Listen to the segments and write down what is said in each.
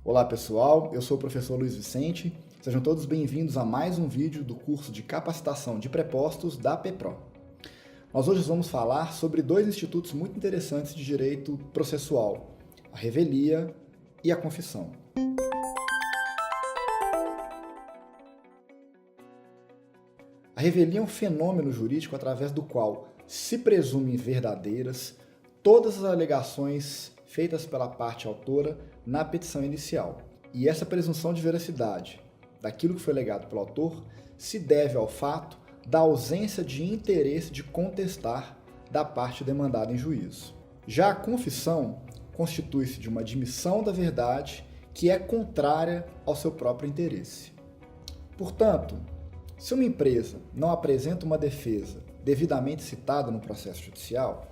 Olá pessoal, eu sou o professor Luiz Vicente, sejam todos bem-vindos a mais um vídeo do curso de capacitação de prepostos da PEPRO. Nós hoje vamos falar sobre dois institutos muito interessantes de direito processual, a revelia e a confissão. A revelia é um fenômeno jurídico através do qual se presumem verdadeiras todas as alegações feitas pela parte autora na petição inicial. E essa presunção de veracidade daquilo que foi alegado pelo autor se deve ao fato da ausência de interesse de contestar da parte demandada em juízo. Já a confissão constitui-se de uma admissão da verdade que é contrária ao seu próprio interesse. Portanto, se uma empresa não apresenta uma defesa devidamente citada no processo judicial,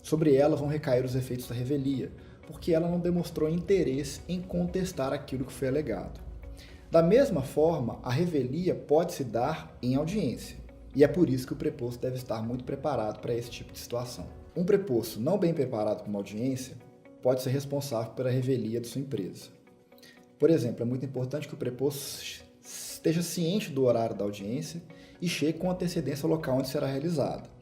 sobre ela vão recair os efeitos da revelia, porque ela não demonstrou interesse em contestar aquilo que foi alegado. Da mesma forma, a revelia pode se dar em audiência, e é por isso que o preposto deve estar muito preparado para esse tipo de situação. Um preposto não bem preparado para uma audiência pode ser responsável pela revelia de sua empresa. Por exemplo, é muito importante que o preposto esteja ciente do horário da audiência e chegue com antecedência ao local onde será realizada.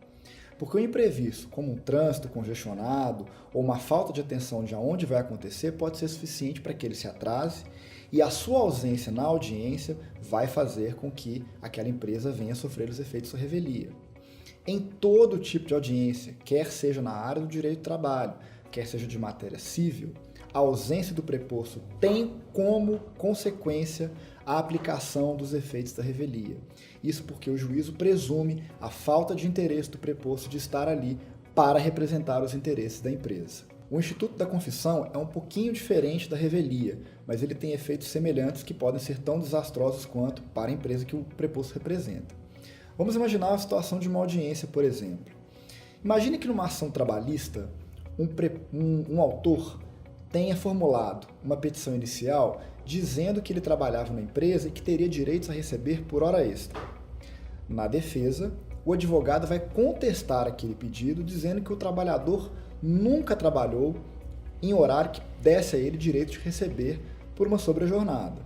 Porque o imprevisto, como um trânsito congestionado ou uma falta de atenção de aonde vai acontecer, pode ser suficiente para que ele se atrase e a sua ausência na audiência vai fazer com que aquela empresa venha sofrer os efeitos da revelia. Em todo tipo de audiência, quer seja na área do direito do trabalho, quer seja de matéria civil, a ausência do preposto tem como consequência a aplicação dos efeitos da revelia. Isso porque o juízo presume a falta de interesse do preposto de estar ali para representar os interesses da empresa. O Instituto da Confissão é um pouquinho diferente da revelia, mas ele tem efeitos semelhantes que podem ser tão desastrosos quanto para a empresa que o preposto representa. Vamos imaginar a situação de uma audiência, por exemplo. Imagine que numa ação trabalhista, um autor tenha formulado uma petição inicial dizendo que ele trabalhava na empresa e que teria direitos a receber por hora extra. Na defesa, o advogado vai contestar aquele pedido dizendo que o trabalhador nunca trabalhou em horário que desse a ele direito de receber por uma sobrejornada.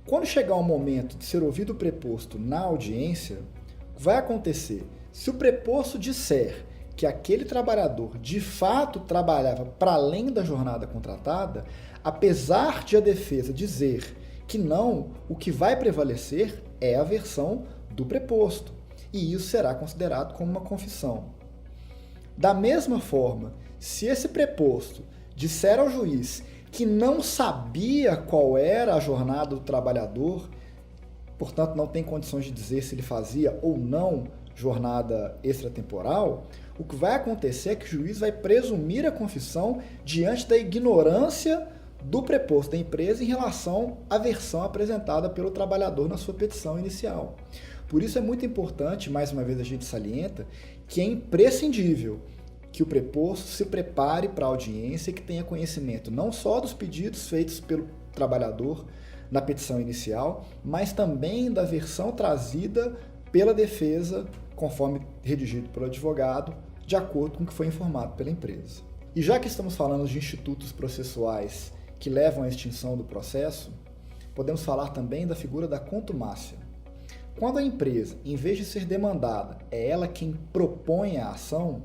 Quando chegar o momento de ser ouvido o preposto na audiência, vai acontecer, se o preposto disser que aquele trabalhador de fato trabalhava para além da jornada contratada, apesar de a defesa dizer que não, o que vai prevalecer é a versão do preposto, e isso será considerado como uma confissão. Da mesma forma, se esse preposto disser ao juiz que não sabia qual era a jornada do trabalhador, portanto não tem condições de dizer se ele fazia ou não jornada extratemporal, o que vai acontecer é que o juiz vai presumir a confissão diante da ignorância do preposto da empresa em relação à versão apresentada pelo trabalhador na sua petição inicial. Por isso é muito importante, mais uma vez a gente salienta, que é imprescindível que o preposto se prepare para a audiência e que tenha conhecimento não só dos pedidos feitos pelo trabalhador na petição inicial, mas também da versão trazida pela defesa, conforme redigido pelo advogado, de acordo com o que foi informado pela empresa. E já que estamos falando de institutos processuais que levam à extinção do processo, podemos falar também da figura da contumácia. Quando a empresa, em vez de ser demandada, é ela quem propõe a ação,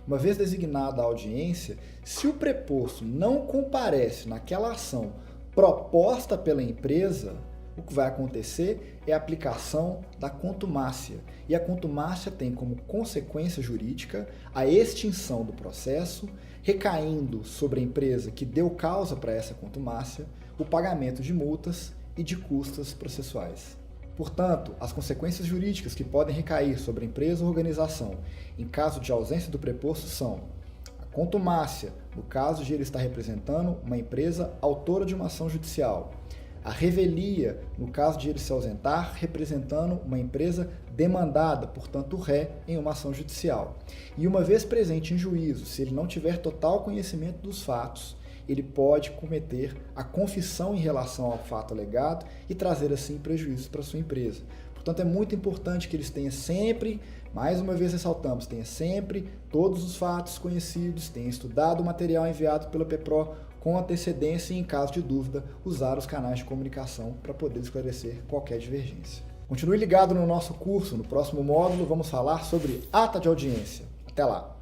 uma vez designada a audiência, se o preposto não comparece naquela ação proposta pela empresa, o que vai acontecer é a aplicação da contumácia. E a contumácia tem como consequência jurídica a extinção do processo, recaindo sobre a empresa que deu causa para essa contumácia o pagamento de multas e de custas processuais. Portanto, as consequências jurídicas que podem recair sobre a empresa ou organização em caso de ausência do preposto são a contumácia, no caso de ele estar representando uma empresa autora de uma ação judicial, a revelia, no caso de ele se ausentar, representando uma empresa demandada, portanto, ré, em uma ação judicial. E uma vez presente em juízo, se ele não tiver total conhecimento dos fatos, ele pode cometer a confissão em relação ao fato alegado e trazer, assim, prejuízos para a sua empresa. Portanto, é muito importante que eles tenham sempre, mais uma vez ressaltamos, tenha sempre todos os fatos conhecidos, tenha estudado o material enviado pela PEPRO com antecedência e, em caso de dúvida, usar os canais de comunicação para poder esclarecer qualquer divergência. Continue ligado no nosso curso. No próximo módulo vamos falar sobre ata de audiência. Até lá!